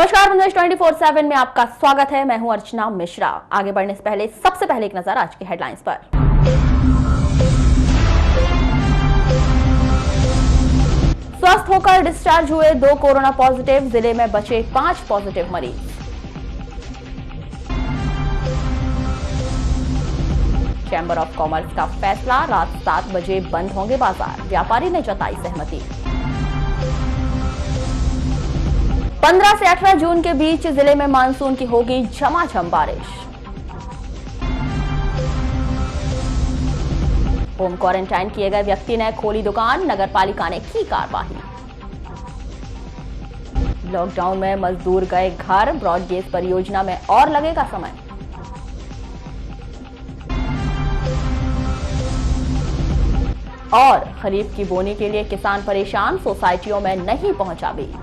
नमस्कार बंदेश 24/7 में आपका स्वागत है। मैं हूं अर्चना मिश्रा। आगे बढ़ने से पहले सबसे पहले एक नजर आज की हेडलाइंस पर। स्वस्थ होकर डिस्चार्ज हुए 2 कोरोना पॉजिटिव, जिले में बचे 5 पॉजिटिव मरीज। चैंबर ऑफ कॉमर्स का फैसला, रात 7 बजे बंद होंगे बाजार, व्यापारी ने जताई सहमति। 15 से 18 जून के बीच जिले में मानसून की होगी झमाझम बारिश। होम क्वारंटाइन किए गए व्यक्ति ने खोली दुकान, नगरपालिका ने की कार्रवाई। लॉकडाउन में मजदूर गए घर, ब्रॉडगेज परियोजना में और लगेगा समय। और खरीफ की बोनी के लिए किसान परेशान, सोसाइटियों में नहीं पहुंचा बीज।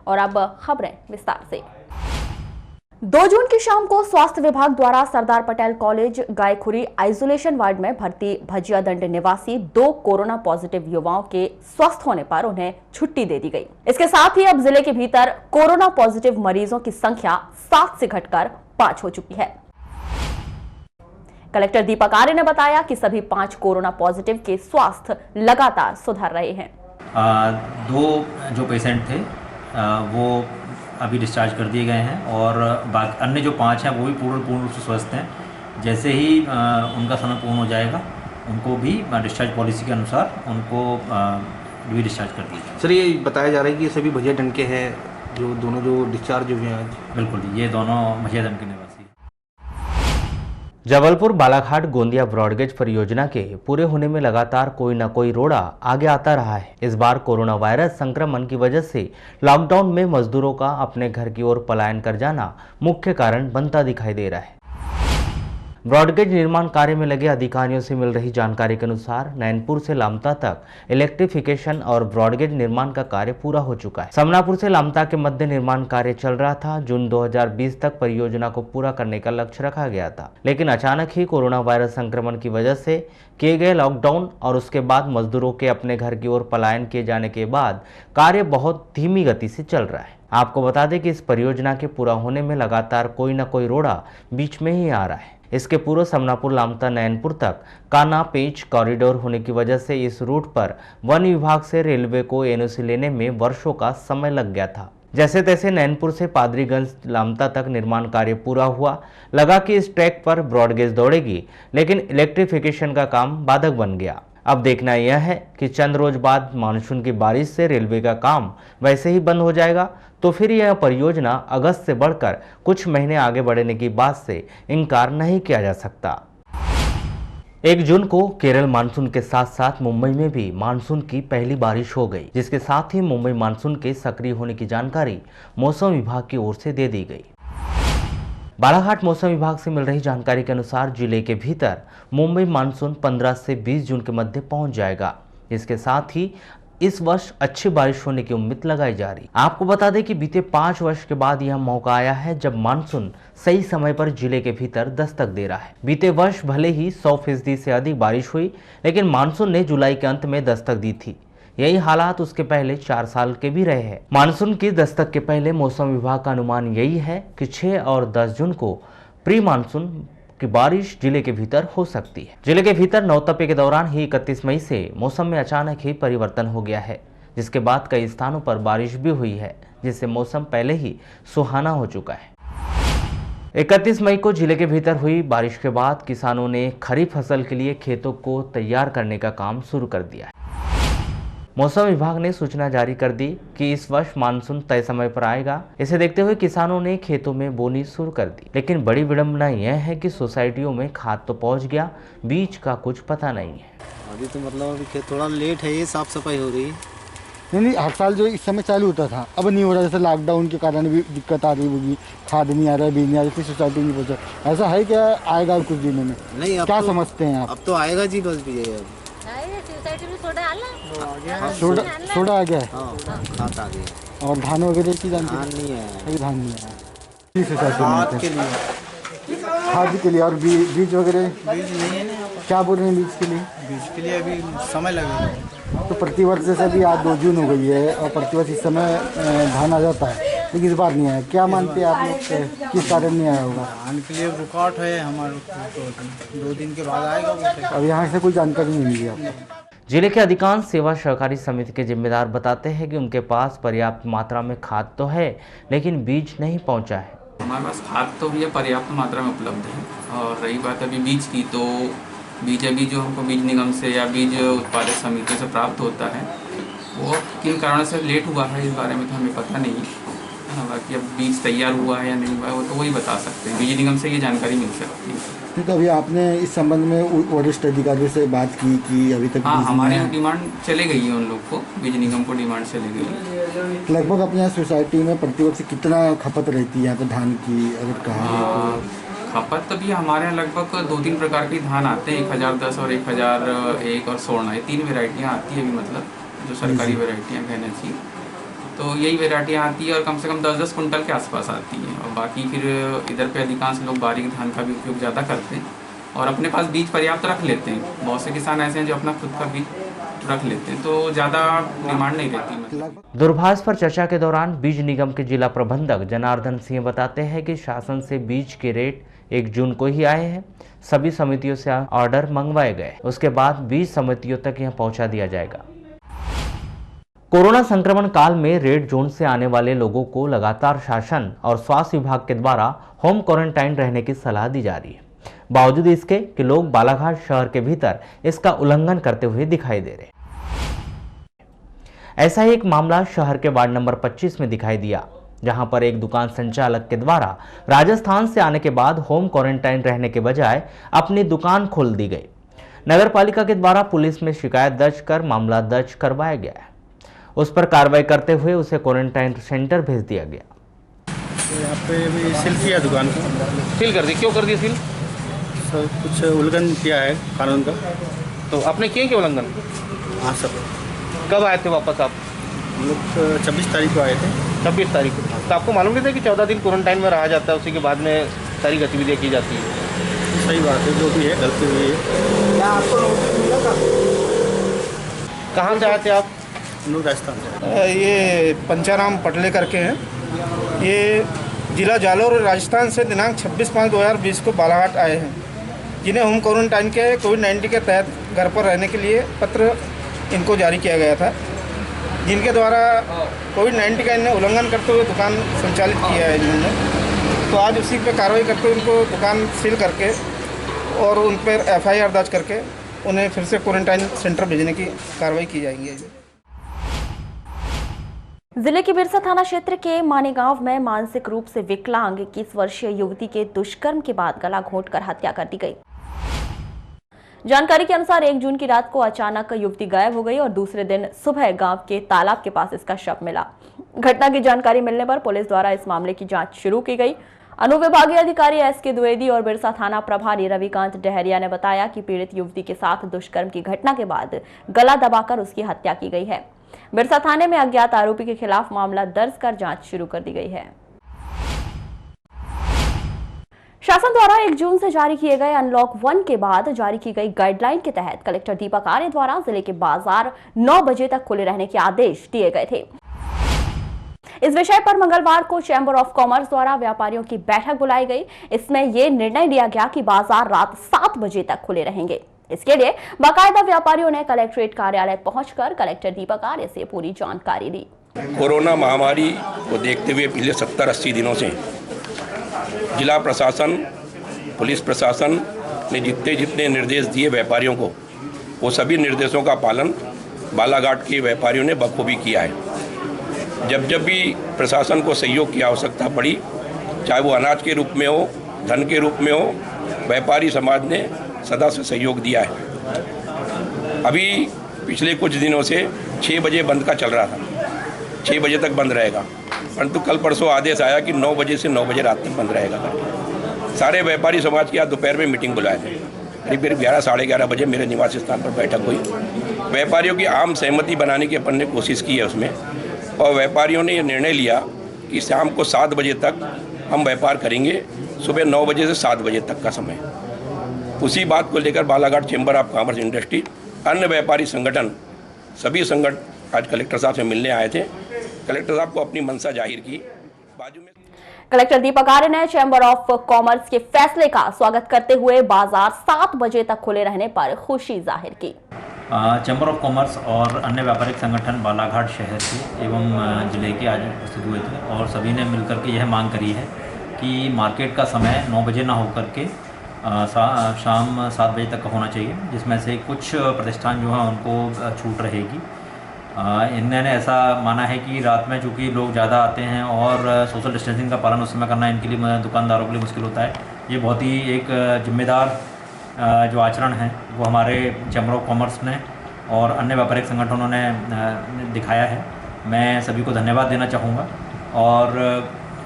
और अब खबरें विस्तार से। 2 जून की शाम को स्वास्थ्य विभाग द्वारा Sardar Patel college Gaikhuri isolation ward में भर्ती भजिया दंड निवासी 2 कोरोना पॉजिटिव युवाओं के स्वस्थ होने पर उन्हें छुट्टी दे दी गई। इसके साथ ही अब जिले के भीतर कोरोना पॉजिटिव मरीजों की संख्या 7 से घटकर 5 हो चुकी है। कलेक्टर दीपक आर्य ने बताया कि सभी 5 कोरोना पॉजिटिव के स्वास्थ्य लगातार सुधर रहे हैं। 2 जो पेशेंट थे वो अभी डिस्चार्ज कर दिए गए हैं और बाकी अन्य जो 5 हैं वो भी पूर्ण रूप से स्वस्थ हैं। जैसे ही उनका समय पूर्ण हो जाएगा उनको भी डिस्चार्ज पॉलिसी के अनुसार उनको भी डिस्चार्ज कर दिया जाएगा। सर, ये बताया जा रहा है कि ये सभी भजिया दंड के हैं, जो दोनों जो डिस्चार्ज हुए हैं आज। बिल्कुल, ये दोनों भजिया दंड के निवासी। जबलपुर बालाघाट गोंदिया ब्रॉडगेज परियोजना के पूरे होने में लगातार कोई न कोई रोड़ा आगे आता रहा है। इस बार कोरोना वायरस संक्रमण की वजह से लॉकडाउन में मजदूरों का अपने घर की ओर पलायन कर जाना मुख्य कारण बनता दिखाई दे रहा है। ब्रॉडगेज निर्माण कार्य में लगे अधिकारियों से मिल रही जानकारी के अनुसार नैनपुर से लामता तक इलेक्ट्रिफिकेशन और ब्रॉडगेज निर्माण का कार्य पूरा हो चुका है। समनापुर से लामता के मध्य निर्माण कार्य चल रहा था। जून 2020 तक परियोजना को पूरा करने का लक्ष्य रखा गया था, लेकिन अचानक ही कोरोना वायरस संक्रमण की वजह से किए गए लॉकडाउन और उसके बाद मजदूरों के अपने घर की ओर पलायन किए जाने के बाद कार्य बहुत धीमी गति से चल रहा है। आपको बता दें कि इस परियोजना के पूरा होने में लगातार कोई न कोई रोड़ा बीच में ही आ रहा है। इसके पूर्व समनापुर लामता नैनपुर तक काना पेंच कॉरिडोर होने की वजह से इस रूट पर वन विभाग से रेलवे को एनओसी लेने में वर्षों का समय लग गया था। जैसे तैसे नैनपुर से पादरीगंज लामता तक निर्माण कार्य पूरा हुआ। लगा कि इस ट्रैक पर ब्रॉडगेज दौड़ेगी, लेकिन इलेक्ट्रिफिकेशन का काम बाधक बन गया। अब देखना यह है कि चंद रोज बाद मानसून की बारिश से रेलवे का काम वैसे ही बंद हो जाएगा तो फिर यह परियोजना अगस्त से बढ़कर कुछ महीने आगे बढ़ने की बात से इनकार नहीं किया जा सकता। 1 जून को केरल मानसून के साथ साथ मुंबई में भी मानसून की पहली बारिश हो गई, जिसके साथ ही मुंबई मानसून के सक्रिय होने की जानकारी मौसम विभाग की ओर से दे दी गई। बालाघाट मौसम विभाग से मिल रही जानकारी के अनुसार जिले के भीतर मुंबई मानसून 15 से 20 जून के मध्य पहुंच जाएगा। इसके साथ ही इस वर्ष अच्छी बारिश होने की उम्मीद लगाई जा रही। आपको बता दें कि बीते 5 वर्ष के बाद यह मौका आया है जब मानसून सही समय पर जिले के भीतर दस्तक दे रहा है। बीते वर्ष भले ही 100% से अधिक बारिश हुई, लेकिन मानसून ने जुलाई के अंत में दस्तक दी थी। यही हालात उसके पहले 4 साल के भी रहे हैं। मानसून की दस्तक के पहले मौसम विभाग का अनुमान यही है कि 6 और 10 जून को प्री मानसून की बारिश जिले के भीतर हो सकती है। जिले के भीतर नवतपे के दौरान ही 31 मई से मौसम में अचानक ही परिवर्तन हो गया है, जिसके बाद कई स्थानों पर बारिश भी हुई है, जिससे मौसम पहले ही सुहाना हो चुका है। 31 मई को जिले के भीतर हुई बारिश के बाद किसानों ने खरीफ फसल के लिए खेतों को तैयार करने का काम शुरू कर दिया है। मौसम विभाग ने सूचना जारी कर दी कि इस वर्ष मानसून तय समय पर आएगा। इसे देखते हुए किसानों ने खेतों में बोनी शुरू कर दी, लेकिन बड़ी विडंबना यह है कि सोसाइटियों में खाद तो पहुंच गया, बीज का कुछ पता नहीं है। अभी तो मतलब अभी खेत थोड़ा लेट है, ये साफ सफाई हो रही है। नहीं, हर साल जो इस समय चालू होता था अब नहीं हो रहा। जैसे लॉकडाउन के कारण भी दिक्कत आ रही होगी, खाद नहीं आ रहा है, बीज नहीं आ रहा, सोसाइटी नहीं पहुँचा। ऐसा है क्या आएगा कुछ दिनों में? नहीं, क्या समझते हैं आप? अब तो आएगा जी, बस भी है। सोडा आ गया है। खाद आ गया। और धान वगैरह की जानकारी? धान नहीं है, अभी धान नहीं है। खाद के लिए खाद के लिए और बीज वगैरह? बीज नहीं है ना। क्या बोल रहे हैं बीज के लिए? बीज के लिए अभी समय लगेगा। तो प्रतिवर्ष जैसे अभी आज 2 जून हो गई है और प्रतिवर्ष इस समय धान आ जाता है, लेकिन इस बार नहीं आया। क्या मानते हैं आप लोग, किस कारण नहीं आया होगा? धान के लिए रुकावट है हमारे को, 2 दिन के बाद आएगा वो। अब यहाँ से कोई जानकारी नहीं मिली आपको? जिले के अधिकांश सेवा सहकारी समिति के जिम्मेदार बताते हैं कि उनके पास पर्याप्त मात्रा में खाद तो है, लेकिन बीज नहीं पहुंचा है। हमारे पास खाद तो भी पर्याप्त मात्रा में उपलब्ध है। और रही बात अभी बीज की, तो बीज अभी जो हमको बीज निगम से या बीज उत्पादक समिति से प्राप्त होता है, वो किन कारणों से लेट हुआ है इस बारे में तो हमें पता नहीं है। बाकी अब बीज तैयार हुआ है या नहीं हुआ है वो तो वही बता सकते हैं, बीज निगम से ये जानकारी मिल सकती है। तो अभी आपने इस संबंध में वरिष्ठ अधिकारियों से बात की कि अभी तक? हाँ, हमारे यहाँ डिमांड चले गई है, उन लोग को बीज निगम को डिमांड चले गई है। लगभग अपने यहाँ सोसाइटी में प्रतिवर्ष कितना खपत रहती है यहाँ पर धान की, अगर कहा? खपत तो भी हमारे यहाँ लगभग 2-3 प्रकार के धान आते हैं, 1010 और 1001 और 16, ये 3 वेराइटियाँ आती है अभी, मतलब जो सरकारी वेराइटियाँ कहना चाहिए। तो यही वेराइटियाँ आती है और कम से कम 10-10 कुंटल के आसपास आती है। और बाकी फिर इधर पे अधिकांश लोग बारीक धान का भी उपयोग ज़्यादा करते हैं और अपने पास बीज पर्याप्त रख लेते हैं। बहुत से किसान ऐसे हैं जो अपना खुद का बीज रख लेते हैं, तो ज़्यादा डिमांड नहीं रहती। दूरभाष पर चर्चा के दौरान बीज निगम के जिला प्रबंधक जनार्दन सिंह बताते हैं कि शासन से बीज के रेट 1 जून को ही आए हैं। सभी समितियों से ऑर्डर मंगवाए गए, उसके बाद बीज समितियों तक यह पहुंचा दिया जाएगा। कोरोना संक्रमण काल में रेड जोन से आने वाले लोगों को लगातार शासन और स्वास्थ्य विभाग के द्वारा होम क्वारंटाइन रहने की सलाह दी जा रही है। बावजूद इसके कि लोग बालाघाट शहर के भीतर इसका उल्लंघन करते हुए दिखाई दे रहे। ऐसा ही एक मामला शहर के वार्ड नंबर 25 में दिखाई दिया, जहां पर एक दुकान संचालक के द्वारा राजस्थान से आने के बाद होम क्वारंटाइन रहने के बजाय अपनी दुकान खोल दी गई। नगर पालिका के द्वारा पुलिस में शिकायत दर्ज कर मामला दर्ज करवाया गया है। उस पर कार्रवाई करते हुए उसे क्वारंटाइन सेंटर भेज दिया गया। तो यहाँ पे भी सील किया दुकान को। सील कर दी, क्यों कर दी सील? सर कुछ उल्लंघन किया है कानून का। तो आपने किए क्या उल्लंघन? हाँ सर। कब आए थे वापस आप? हम लोग 26 तारीख को आए थे। 26 तारीख को। तो आपको मालूम नहीं था कि 14 दिन क्वारंटाइन में रहा जाता है, उसी के बाद में सारी गतिविधियाँ की जाती है? सही बात है, जो भी है गलती हुई है। कहाँ से आए थे आप? राजस्थान से। ये पंचाराम पटले करके हैं, ये जिला जालोर राजस्थान से दिनांक 26/5/2020 को बालाघाट आए हैं, जिन्हें होम क्वारंटाइन के कोविड-19 के तहत घर पर रहने के लिए पत्र इनको जारी किया गया था, जिनके द्वारा कोविड-19 का इन्हें उल्लंघन करते हुए दुकान संचालित किया है इन्होंने। तो आज उसी पर कार्रवाई करते हुए उनको दुकान सील करके और उन पर FIR दर्ज करके उन्हें फिर से क्वारंटाइन सेंटर भेजने की कार्रवाई की जाएगी। जिले के बिरसा थाना क्षेत्र के मानेगांव में मानसिक रूप से विकलांग 21 वर्षीय युवती के दुष्कर्म के बाद गला घोंटकर हत्या कर दी गई। जानकारी के अनुसार 1 जून की रात को अचानक युवती गायब हो गई और दूसरे दिन सुबह गांव के तालाब के पास इसका शव मिला। घटना की जानकारी मिलने पर पुलिस द्वारा इस मामले की जांच शुरू की गई। अनुविभागीय अधिकारी SK द्विवेदी और बिरसा थाना प्रभारी रविकांत डहरिया ने बताया कि पीड़ित युवती के साथ दुष्कर्म की घटना के बाद गला दबाकर उसकी हत्या की गई है। बिरसा थाने में अज्ञात आरोपी के खिलाफ मामला दर्ज कर जांच शुरू कर दी गई है। शासन द्वारा 1 जून से जारी किए गए अनलॉक 1 के बाद जारी की गई गाइडलाइन के तहत कलेक्टर दीपक आर्य द्वारा जिले के बाजार 9 बजे तक खुले रहने के आदेश दिए गए थे। इस विषय पर मंगलवार को चैंबर ऑफ कॉमर्स द्वारा व्यापारियों की बैठक बुलाई गई। इसमें यह निर्णय लिया गया कि बाजार रात 7 बजे तक खुले रहेंगे। इसके लिए बाकायदा व्यापारियों ने कलेक्ट्रेट कार्यालय पहुंचकर कलेक्टर दीपक आर्य से पूरी जानकारी ली। कोरोना महामारी को देखते हुए पिछले 70-80 दिनों से जिला प्रशासन, पुलिस प्रशासन ने जितने निर्देश दिए व्यापारियों को, वो सभी निर्देशों का पालन बालाघाट के व्यापारियों ने बखूबी किया है। जब भी प्रशासन को सहयोग की आवश्यकता पड़ी, चाहे वो अनाज के रूप में हो, धन के रूप में हो, व्यापारी समाज ने सदा से सहयोग दिया है। अभी पिछले कुछ दिनों से 6 बजे बंद का चल रहा था, 6 बजे तक बंद रहेगा, परंतु कल परसों आदेश आया कि 9 बजे से 9 बजे रात तक बंद रहेगा। सारे व्यापारी समाज की आज दोपहर में मीटिंग बुलाए थे। करीब 11 साढ़े 11 बजे मेरे निवास स्थान पर बैठक हुई। व्यापारियों की आम सहमति बनाने की अपन ने कोशिश की है उसमें, और व्यापारियों ने ये निर्णय लिया कि शाम को 7 बजे तक हम व्यापार करेंगे, सुबह 9 बजे से 7 बजे तक का समय। उसी बात को लेकर Balaghat chamber of commerce industry, अन्य व्यापारी संगठन, सभी संगठन आज कलेक्टर साहब से मिलने आए थे। कलेक्टर साहब को अपनी मंशा जाहिर की। बाजू में कलेक्टर दीपक आर्य ने चैम्बर ऑफ कॉमर्स के फैसले का स्वागत करते हुए बाजार 7 बजे तक खुले रहने पर खुशी जाहिर की। चैम्बर ऑफ कॉमर्स और अन्य व्यापारिक संगठन बालाघाट शहर के एवं जिले के आज उपस्थित हुए थे और सभी ने मिलकर के यह मांग करी है कि मार्केट का समय 9 बजे ना होकर के शाम 7 बजे तक का होना चाहिए, जिसमें से कुछ प्रतिष्ठान जो हैं उनको छूट रहेगी। इन्होंने ऐसा माना है कि रात में चूँकि लोग ज़्यादा आते हैं और सोशल डिस्टेंसिंग का पालन उस समय करना इनके लिए, दुकानदारों के लिए मुश्किल होता है। ये बहुत ही एक जिम्मेदार जो आचरण है वो हमारे चैम्बर ऑफ कॉमर्स ने और अन्य व्यापारिक संगठनों ने दिखाया है। मैं सभी को धन्यवाद देना चाहूँगा और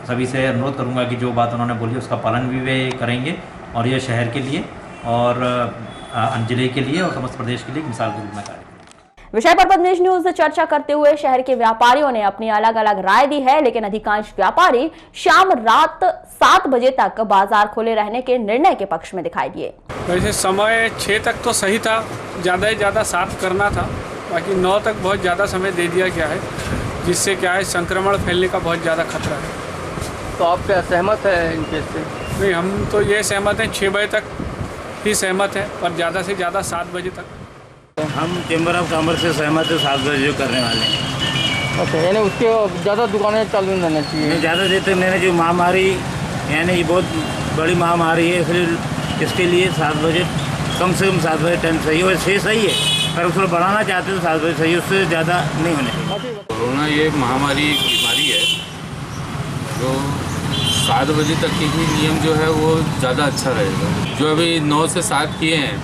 सभी से अनुरोध करूँगा कि जो बात उन्होंने बोली उसका पालन भी वे करेंगे और ये शहर के लिए और जिले के लिए और समस्त प्रदेश के लिए मिसाल के रूप में कार्य। विषय पर पद्मनेश न्यूज से चर्चा करते हुए शहर के व्यापारियों ने अपनी अलग अलग राय दी है, लेकिन अधिकांश व्यापारी शाम रात 7 बजे तक बाजार खुले रहने के निर्णय के पक्ष में दिखाई दिए। वैसे समय 6 तक तो सही था, ज़्यादा से ज़्यादा 7 करना था, बाकी 9 तक बहुत ज़्यादा समय दे दिया गया है, जिससे क्या है संक्रमण फैलने का बहुत ज़्यादा खतरा है। तो आप क्या सहमत है इनके से? नहीं, हम तो ये सहमत हैं 6 बजे तक ही सहमत है, पर ज़्यादा से ज़्यादा 7 बजे तक। हम चैम्बर ऑफ कॉमर्स से सहमत है 7 बजे जो करने वाले हैं। अच्छा, यानी उसके ज़्यादा दुकानें चालू नहीं रहना चाहिए। ज़्यादा देर तक मैंने जो महामारी यानी ये बहुत बड़ी महामारी है, इसलिए इसके लिए 7 बजे कम से कम 7 बजे टाइम सही है और 6 सही है, पर उसको बढ़ाना चाहते हैं तो 7 बजे सही है, उससे ज़्यादा नहीं होने चाहिए। कोरोना ये महामारी एक बीमारी है, तो 7 बजे तक के ही नियम जो है वो ज़्यादा अच्छा रहेगा। जो अभी 9 से 7 किए हैं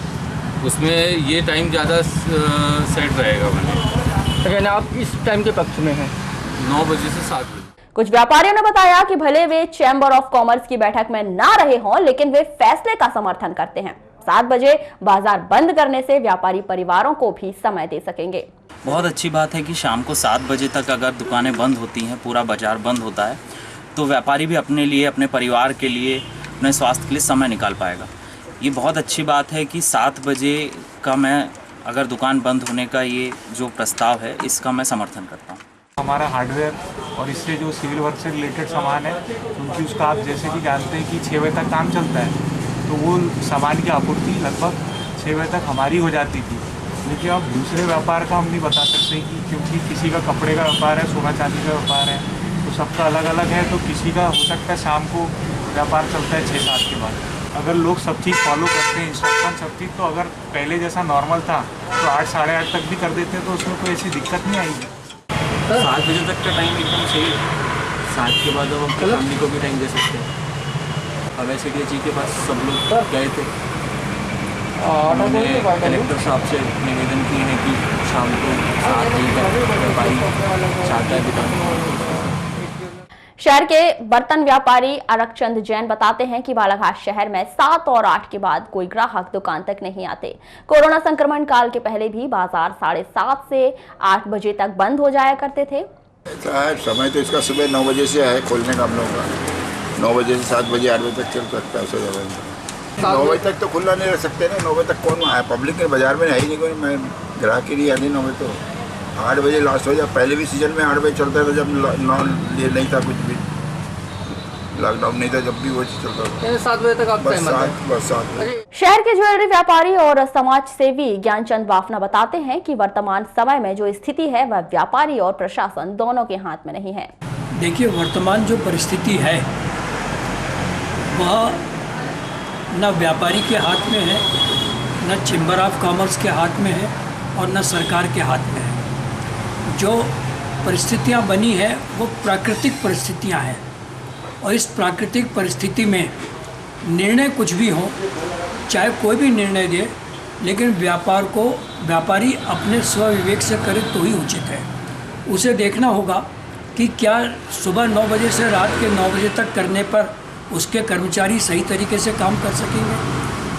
उसमें ये टाइम ज़्यादा सेट रहेगा बने। यानी आप इस टाइम के पक्ष में हैं? 9 बजे से 7 बजे। कुछ व्यापारियों ने बताया कि भले वे चैम्बर ऑफ कॉमर्स की बैठक में ना रहे हों, लेकिन वे फैसले का समर्थन करते हैं। 7 बजे बाजार बंद करने से व्यापारी परिवारों को भी समय दे सकेंगे। बहुत अच्छी बात है कि शाम को 7 बजे तक अगर दुकानें बंद होती हैं, पूरा बाजार बंद होता है, तो व्यापारी भी अपने लिए, अपने परिवार के लिए, अपने स्वास्थ्य के लिए समय निकाल पाएगा। ये बहुत अच्छी बात है कि 7 बजे का मैं अगर दुकान बंद होने का ये जो प्रस्ताव है इसका मैं समर्थन करता हूँ। हमारा हार्डवेयर और इससे जो सिविल वर्क से रिलेटेड सामान है उनकी उसका आप जैसे कि जानते हैं कि 6 बजे तक काम चलता है, तो वो सामान की आपूर्ति लगभग 6 बजे तक हमारी हो जाती थी। लेकिन अब दूसरे व्यापार का हम नहीं बता सकते कि क्योंकि किसी का कपड़े का व्यापार है, सोना चांदी का व्यापार है, तो सबका अलग अलग है। तो किसी का हो सकता है शाम को व्यापार चलता है 6-7 के बाद। अगर लोग सब चीज़ फॉलो करते हैं, इंस्ट्रक्शन सब चीज़, तो अगर पहले जैसा नॉर्मल था तो 8 साढ़े 8 तक भी कर देते हैं, तो उसमें कोई ऐसी दिक्कत नहीं आएगी। 7 बजे तक का टाइम एकदम सही है। 7 के बाद अब हम फैमिली को भी टाइम दे सकते हैं। अब ऐसे डी के पास सब लोग गए थे, उन्होंने कलेक्टर साहब से निवेदन की है कि शाम को 7 बजे तक व्यापारी चाहता है दुकान। शहर के बर्तन व्यापारी अरकचंद जैन बताते हैं कि बालाघाट शहर में 7 और 8 के बाद कोई ग्राहक दुकान तक नहीं आते। कोरोना संक्रमण काल के पहले भी बाजार 7:30 से 8 बजे तक बंद हो जाया करते थे। समय तो इसका सुबह 9 बजे से है खोलने का हम लोगों का। 9 बजे से 7 बजे 8 बजे तक चल सकता है। उससे 9 बजे तक तो खुला नहीं रह सकते ना। 9 बजे तक कौन आया? पब्लिक के बाजार में है ही नहीं कोई। मैं ग्राहक के लिए आधी 9 बजे तो 8 बजे लास्ट हो जाए। पहले भी सीजन में 8 बजे चलता था, जब नहीं था कुछ भी, लॉकडाउन नहीं था, जब भी वो चलता था। 7 बजे तक आप बस 7 बजे। शहर के ज्वेलरी व्यापारी और समाज सेवी ज्ञानचंद वाफना बताते हैं कि वर्तमान समय में जो स्थिति है वह व्यापारी और प्रशासन दोनों के हाथ में नहीं है। देखिए, वर्तमान जो परिस्थिति है वह न व्यापारी के हाथ में है, न चैम्बर ऑफ कॉमर्स के हाथ में है और न सरकार के हाथ में है। जो परिस्थितियां बनी है वो प्राकृतिक परिस्थितियां हैं और इस प्राकृतिक परिस्थिति में निर्णय कुछ भी हो, चाहे कोई भी निर्णय दे, लेकिन व्यापारी अपने स्वविवेक से करे तो ही उचित है। उसे देखना होगा कि क्या सुबह 9 बजे से रात के 9 बजे तक करने पर उसके कर्मचारी सही तरीके से काम कर सकेंगे,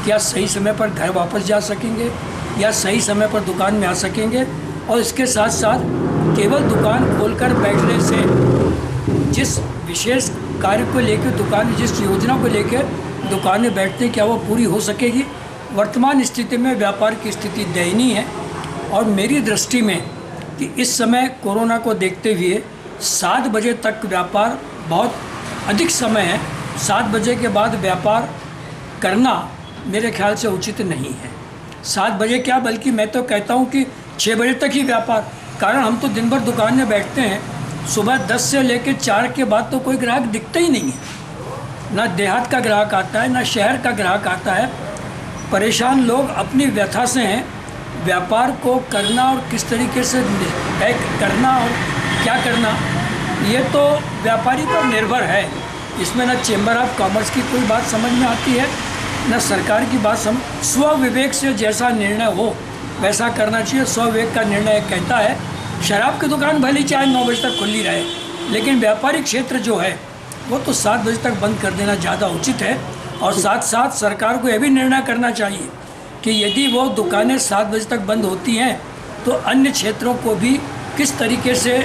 क्या सही समय पर घर वापस जा सकेंगे या सही समय पर दुकान में आ सकेंगे। और इसके साथ साथ केवल दुकान खोलकर बैठने से जिस विशेष कार्य को लेकर, दुकान जिस योजना को लेकर दुकान में बैठते, क्या वो पूरी हो सकेगी, वर्तमान स्थिति में व्यापार की स्थिति दयनीय है और मेरी दृष्टि में कि इस समय कोरोना को देखते हुए 7 बजे तक व्यापार बहुत अधिक समय है। 7 बजे के बाद व्यापार करना मेरे ख्याल से उचित नहीं है। 7 बजे क्या, बल्कि मैं तो कहता हूँ कि 6 बजे तक ही व्यापार, कारण हम तो दिन भर दुकान में बैठते हैं। सुबह 10 से लेकर 4 के बाद तो कोई ग्राहक दिखता ही नहीं है। ना देहात का ग्राहक आता है, ना शहर का ग्राहक आता है। परेशान लोग अपनी व्यथा से हैं। व्यापार को करना और किस तरीके से करना और क्या करना, ये तो व्यापारी पर निर्भर है। इसमें ना चेंबर ऑफ कॉमर्स की कोई बात समझ में आती है, ना सरकार की बात स्व विवेक से जैसा निर्णय हो वैसा करना चाहिए। स्व विवेक का निर्णय कहता है शराब की दुकान भले चाहे 9 बजे तक खुली रहे, लेकिन व्यापारिक क्षेत्र जो है वो तो 7 बजे तक बंद कर देना ज़्यादा उचित है। और साथ साथ सरकार को यह भी निर्णय करना चाहिए कि यदि वो दुकानें 7 बजे तक बंद होती हैं तो अन्य क्षेत्रों को भी किस तरीके से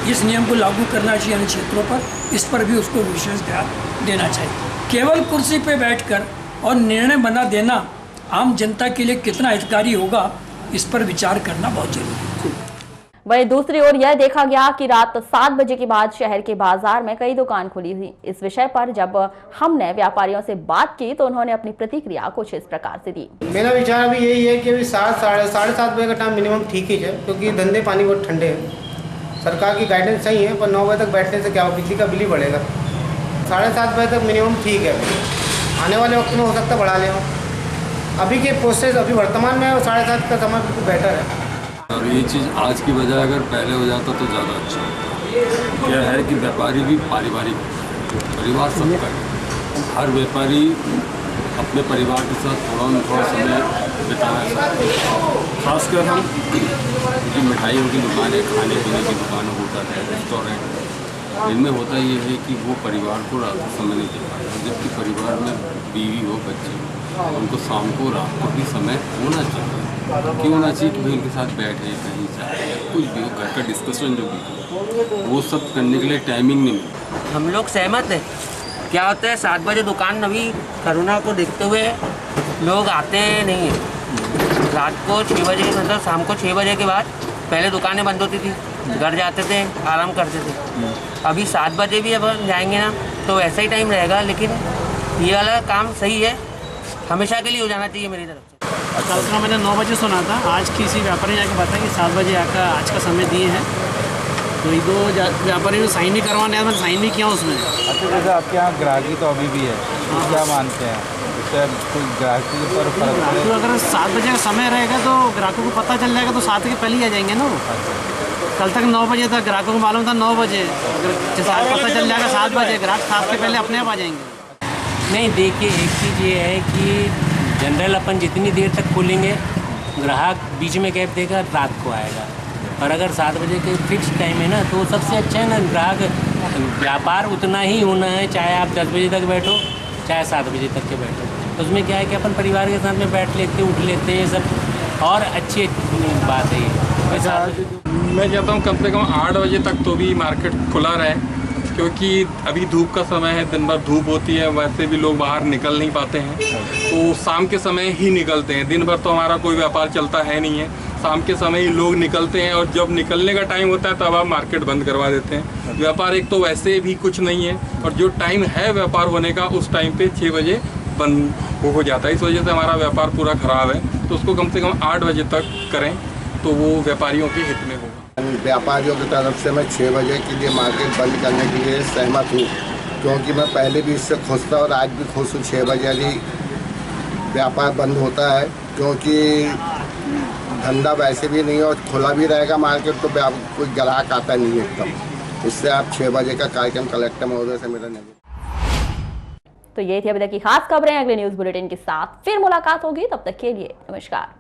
इस नियम को लागू करना चाहिए अन्य क्षेत्रों पर, इस पर भी उसको विशेष ध्यान देना चाहिए। केवल कुर्सी पे बैठकर और निर्णय बना देना आम जनता के लिए कितना हितकारी होगा, इस पर विचार करना बहुत जरूरी है। वहीं दूसरी ओर यह देखा गया कि रात 7 बजे के बाद शहर के बाजार में कई दुकान खुली हुई। इस विषय पर जब हमने व्यापारियों से बात की तो उन्होंने अपनी प्रतिक्रिया कुछ इस प्रकार से दी। मेरा विचार अभी यही है कि अभी 7-7:30 बजे का टाइम मिनिमम ठीक ही है, क्योंकि धंधे पानी बहुत ठंडे हैं। सरकार की गाइडेंस सही है, पर 9 बजे तक बैठने से क्या बिजली का बिल ही बढ़ेगा। 7:30 बजे तक मिनिमम ठीक है। आने वाले वक्त में हो सकता बढ़ा लें। अभी के प्रोसेस अभी वर्तमान में 7:30 का समय बिल्कुल बेटर है। और ये चीज़ आज की बजाय अगर पहले हो जाता तो ज़्यादा अच्छा होता। यह है कि व्यापारी भी पारिवारिक, परिवार सबका है। हर व्यापारी अपने परिवार के साथ थोड़ा समय बिताना चाहते हैं। खासकर हम जो मिठाइयों की दुकानें, खाने पीने की दुकानें होता है, रेस्टोरेंट, इनमें होता ये है कि वो परिवार को रात को समय नहीं दे पाते। जबकि परिवार में बीवी हो, बच्चे हो, उनको शाम को रात को भी समय होना चाहिए। क्यों होना चाहिए कि भाई उनके साथ बैठे, कहीं जाए, कुछ भी हो, घर का डिस्कशन जो भी हो, वो सब करने के लिए टाइमिंग नहीं मिलती। हम लोग सहमत हैं। क्या होता है 7 बजे दुकान अभी कोरोना को देखते हुए लोग आते नहीं हैं। रात को 6 बजे, मतलब शाम को 6 बजे के बाद पहले दुकानें बंद होती थी, घर जाते थे, आराम करते थे। अभी 7 बजे भी अब जाएंगे ना तो ऐसा ही टाइम रहेगा, लेकिन ये वाला काम सही है, हमेशा के लिए हो जाना चाहिए मेरी तरफ से। कल का मैंने 9 बजे सुना था, आज किसी व्यापारी ने आके बताया कि 7 बजे आकर आज का समय दिए हैं। तो ये 2 व्यापारी ने साइन नहीं करवाने, मैंने साइन भी किया उसमें। अच्छा, जैसे आपके यहाँ ग्राहकी तो अभी भी है, तो क्या मानते हैं इससे कोई ग्राहकी पर फर्क पड़ेगा? तो अगर 7 बजे का समय रहेगा तो ग्राहकों को पता चल जाएगा, तो 7 के पहले ही आ जाएंगे ना वो। कल तक 9 बजे तक ग्राहकों को मालूम था 9 बजे, अगर पता चल जाएगा 7 बजे, ग्राहक 7 के पहले अपने आप आ जाएंगे। नहीं, देखिए एक चीज़ ये है कि जनरल अपन जितनी देर तक खोलेंगे, ग्राहक बीच में गैप देगा, रात को आएगा। और अगर 7 बजे के फिक्स टाइम है ना तो सबसे अच्छा है ना, ग्राहक व्यापार उतना ही होना है, चाहे आप 10 बजे तक बैठो चाहे 7 बजे तक के बैठो। तो उसमें क्या है कि अपन परिवार के साथ में बैठ लेते, उठ लेते हैं, सब और अच्छी बात है ये। मैं कहता हूँ कम से कम 8 बजे तक तो भी मार्केट खुला रहे, क्योंकि अभी धूप का समय है, दिन भर धूप होती है, वैसे भी लोग बाहर निकल नहीं पाते हैं, तो शाम के समय ही निकलते हैं। दिन भर तो हमारा कोई व्यापार चलता है नहीं है, शाम के समय ही लोग निकलते हैं, और जब निकलने का टाइम होता है तब आप मार्केट बंद करवा देते हैं। व्यापार एक तो वैसे भी कुछ नहीं है, और जो टाइम है व्यापार होने का उस टाइम पे 6 बजे बंद हो जाता है। इस वजह से हमारा व्यापार पूरा ख़राब है। तो उसको कम से कम 8 बजे तक करें तो वो व्यापारियों के हित में होगा। व्यापारियों की तरफ से मैं 6 बजे के लिए मार्केट बंद करने के लिए सहमत हूँ, क्योंकि मैं पहले भी इससे खुश था और आज भी खुश हूँ। 6 बजे ही व्यापार बंद होता है, क्योंकि धंधा वैसे भी नहीं है और खुला भी रहेगा मार्केट तो कोई ग्राहक आता नहीं है एकदम। इससे आप 6 बजे का कार्यक्रम कलेक्टर महोदय से मेरा नहीं। तो ये थी अभी तक की खास खबरें। अगले न्यूज बुलेटिन के साथ फिर मुलाकात होगी, तब तक के लिए नमस्कार।